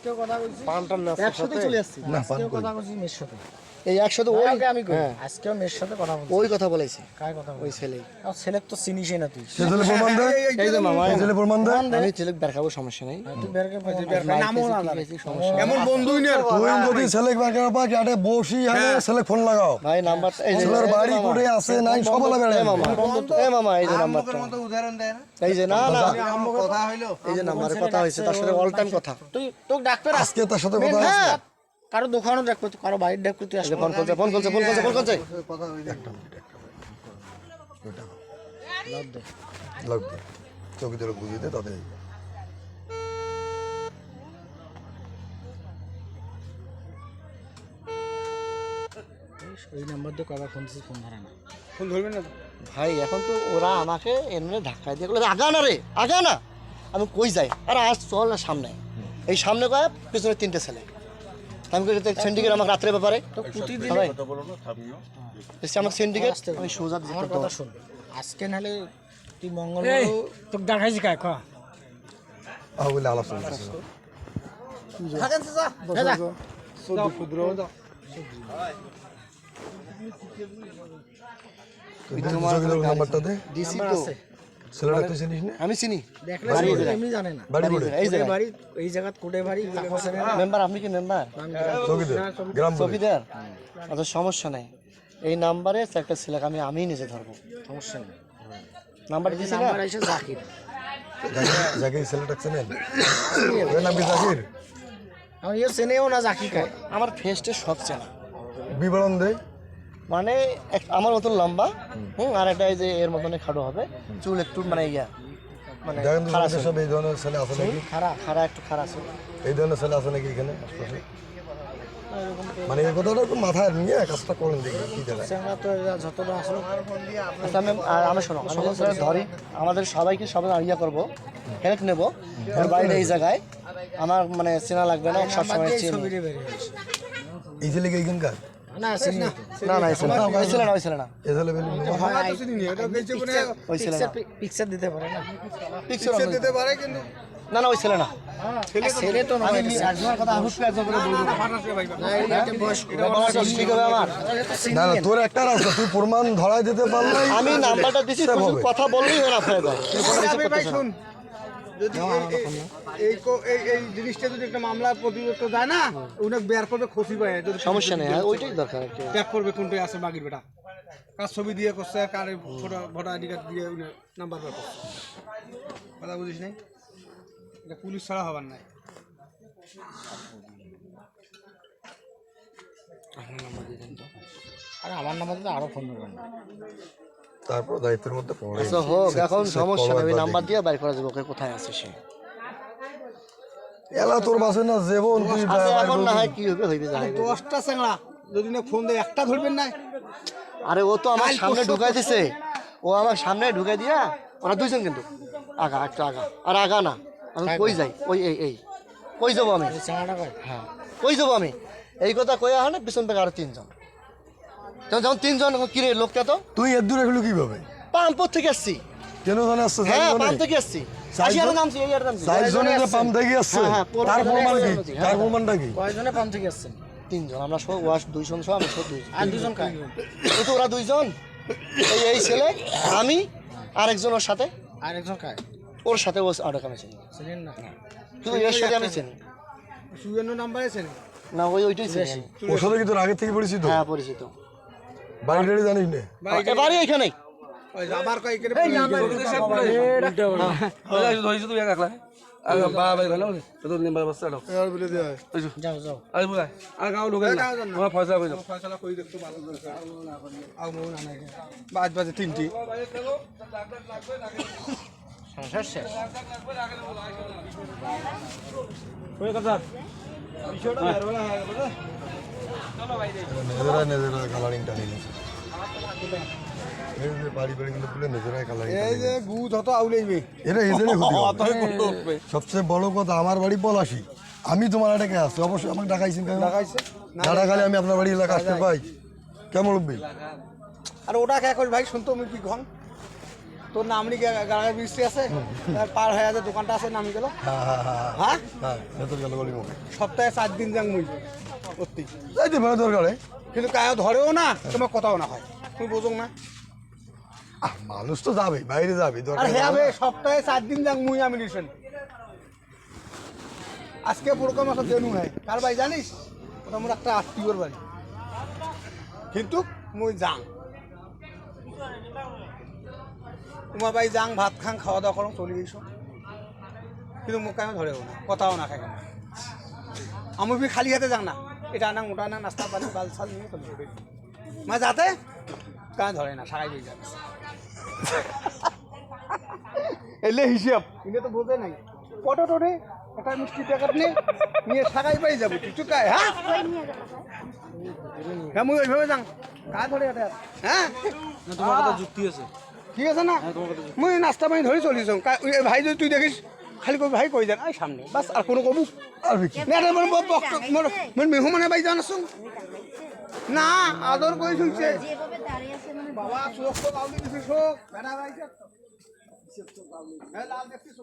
আজকেও কথা বলছি পাল্টার না একসাথে চলে আসছি না, আজকেও কথা বলছি মেয়ের সাথে এই একসাথে ওই আমি কই আজকেও মেয়ের সাথে কথা বলছি ওই কথা বলেছে কার কথা ওই ছেলেই আর ছেলে তো চিনিসই না তুই ছেলে প্রমাণ দেয় এই যে মামা ছেলে প্রমাণ দেয় আমি ছেলে দেখাবো সমস্যা নেই তুই বেরকে নামও না সমস্যা নেই। এমন বন্ধুই নেই তুই যদি ছেলে বেকার পা গাটে বসি আনে ছেলে ফোন লাগাও ভাই নাম্বারটা এই যে ছেলের বাড়ি করে আছে নাই সব বলা বেড়ে মামা মামা এই যে নাম্বারটা উদাহরণ দেয় না এই যে না না কথা হইলো এই যে নাম্বারে কথা হয়েছে তার সাথে অল টাইম কথা তুই তোকে ডাক্তার আজকে তার সাথে কথা হ্যাঁ কারো দোকানও দেখবো কারো বাড়ির দেখবো তুই আসবে ফোন করছে কথা হইলো লাগবে চোখে ধরে বুঝিয়ে দে তাদের ওই নাম্বার দিয়ে কয়বার ফোন দিছিস ফোন ধরে না ফোন ধরবেন না ভাই এখন তো ওরা আমাকে এমনি ধাক্কা দিয়ে বলে আগা না রে আগা না আমি কই যাই আরে আজ চল না সামনে এই সামনে কয় পিছনে তিনটে ছেলে আমি কই সিন্ডিকেট আমাকে রাত্রে ব্যাপারে তো প্রতিদিন ভাই আমার সিন্ডিকেট আমি সোজা আমার কথা শুন আজকে নাহলে তুই মঙ্গলবার তোকে দেখাইছি কায় কা বলে আলোচনা করছে থাকেন যা সদ্য ক্ষুদ্র নাম্বারটা দে দিছি তো ছেলেটা তুই চিনিস না আমি চিনি দেখলে এমনি জানে না বাড়ি করে এই যে বাড়ি এই জায়গা কোটে বাড়ি মেম্বার আপনি কি মেম্বার চৌকিদার গ্রাম বলে চৌকিদার আচ্ছা সমস্যা নাই এই নাম্বারে একটা ছেলেকে আমি নিজে ধরবো সমস্যা নেই নাম্বার দিছি না নাম্বার এসে জাকির জাকির ছেলেটা চেনেন ওর নাম কি জাকির আমি ইয়ে চেনেও না জাকি কায় আমার ফেসটা সব চেনা বিবরণ দে মানে আমার মতন লম্বা আর একটা এই যে এর মতনে খাটো হবে চুল একটু মানে ইয়া মানে দেখেন তো সমাজে সব এই ধরনের ছেলে আছে নাকি খাড়া একটু খাড়া আছে এই ধরনের ছেলে আছে নাকি এখানে আশপাশে মানে এই কথাটা একটু মাথায় নিয়ে কাজটা করেন দেখি কি দেখা চেংড়া তো যতটা আসলো আচ্ছা আমি শোনো আমি যখন ধরি আমাদের সবাইকে সবাই ইয়া করবো হেল্প নেবো ওর বাড়িটা এই জায়গায় আমার মানে চেনা লাগবে না সবসময় চিনি ছবিটা বেরিয়ে গেছে এই ছেলে কি এখানকার না চিনি না না না এই ছেলে না ওই ছেলে না এই ছেলে বেলি ওই ছেলে না পিকচার দিতে পারে না পিকচার দিতে পারে কিন্তু না না ওই ছেলে না ছেলে তো আমি নয় একজনের কথা হুট করে একজন করে বলবো না এটা বয়স্ক ঠিক হবে আমার না না তোর একটা রাস্তা তুই প্রমাণ ধরাই দিতে পারলে আমি নাম্বারটা দিছি শুধু কথা বললেই হয় না ফেলে দেয় ভাই শুন যদি এই জিনিসটা যদি একটা মামলা প্রতিরোধ যায় না উনি বের করবে খসি পায় যদি সমস্যা নেই ওইটাই দরকার আর কি ব্যাক করবে কোনটাই আছে বাকির বেটা কার ছবি দিয়ে করছে কার ভোটার আইডি কার্ড দিয়ে নাম্বার বের করছে কথা বুঝিস নাই এটা পুলিশ ছাড়া হবার নাই আরে আমার নাম্বার দিতে আরো ফোন করবেন তারপর দায়িত্বের মধ্যে পড়ে আচ্ছা হোক এখন সমস্যা নেই নাম্বার দিয়ে বাইর করা যাবে ওকে কোথায় আছে সে এলা তোর বাসে না জীবন তুই আচ্ছা এখন না হয় কি হবে হইবে যাই 10টা চ্যাংড়া যদি না ফোন দেয় একটা ধরবেন না আরে ও তো আমার সামনে ঢুকাই দিছে ও আমার সামনে ঢুকাই দিয়া ওরা দুইজন কিন্তু আগা একটু আগা আর আগা না আমি কই যাই ওই এই কই যাবো আমি চাঙাটা কয় হ্যাঁ কই যাবো আমি এই কথা কয়া হয় না পিছন থেকে আরো তিনজন যখন তিনজন কিরে লোকটা তো তুই এর দূরে গেলো কিভাবে পাম্পর থেকে আসছি কেন জানে আসছে হ্যাঁ পাম্প থেকে আসছি আসিয়ার নামছি এই আর নামছি চারজনের যে পাম্প থেকে আসছে হ্যাঁ, তার প্রমাণ কি হ্যাঁ। তার প্রমাণটা কি কয়জনে পান থেকে আসছেন তিনজন আমরা সব ওয়াশ দুইজন সব আমি সব দুইজন আর দুজন কায় এই তো ওরা দুইজন এই ছেলে আমি আরেকজন ওর সাথে আর একজন কায় ওর সাথে ও আরেক আমি চিনি চিনেন না শুধু এর সাথে আমি চিনি সুজন্য নাম্বার আছে না না ওইটাই চিনি আমি। ওর সাথে কি তোর আগে থেকে পরিচিত হ্যাঁ পরিচিত বাড়ি টাড়ি জানিস না এবারে এখানেই ওই আবার কয় করে যাও যাও ফয়সালা কই দেখতে ভালো দরকার আও মন আনা বাজে 3টি সংসার শেষ নিজেরা কালারিং টানি বাড়ি বাড়ি কিন্তু খুলে নিজেরাই কালারিং এই যে গু যত আউলেইবে এটা এদেরই ক্ষতি হবে। সবচেয়ে বড় কথা আমার বাড়ি পলাশি আমি তোমার এটাকে আসছি অবশ্যই আমাকে ডাকাইছেন কেন দেখাইছে না ডাকালে আমি আপনার বাড়ি এলাকা আসতে পাই কেমন উঠবি আর ওটা কে কই ভাই শুনতো আমি কি ঘং তোর নামনি গাড়ি বৃষ্টি আছে তার পার হয়ে আছে দোকানটা আছে নাম গেল হ্যাঁ হ্যাঁ হ্যাঁ হ্যাঁ হ্যাঁ ভেতর গেল গলি মুখে সপ্তাহে 4 দিন যাং মুই সত্যি যাইতে পারে দরকারে কিন্তু কায়ও ধরেও না তোমার কথাও না হয় তুমি বোঝো না মানুষ তো যাবে বাইরে যাবে আর দরকার হ্যাঁ বে সপ্তাহে 4 দিন যাং মুই আমি রিসেন আজকে প্রোগ্রাম আছে দেনু হয় কার ভাই জানিস ওটা মোর একটা আত্মীয়র বাড়ি কিন্তু মুই যাং তোমার ভাই যাং ভাত খাং খাওয়া দাওয়া করো চলে গেছো কিন্তু মুখ আমি ধরেও না কথাও না খাই আমি বি খালি হাতে যাং না এটা আনা ওটা আনা নাস্তা পানি বাল সাল নিয়ে চলে যাবে মা যাতে কাজ ধরে না সারাই দিয়ে যাবে এলে হিসাব এটা তো বোঝে নাই কত টোটে একটা মিষ্টি প্যাকেট নিয়ে সারাই পাই যাবো তুই চুকায় হ্যাঁ হ্যাঁ মুই ওইভাবে যাং কাজ ধরে এটা হ্যাঁ তোমার কথা যুক্তি আছে ঠিক আছে না মুই নাস্তা পানি ধরে চলি যাও ভাই যদি তুই দেখিস খালি কবি ভাই কই যান আই সামনে বাস আর কোনো কবু আর কি মেহমানে ভাই জানাস না আদর কই শুনছে যেভাবে দাঁড়িয়ে আছে মানে বাবা চোখ তো কাউকে দিছিস হোক বেড়া ভাই লাল দেখছিস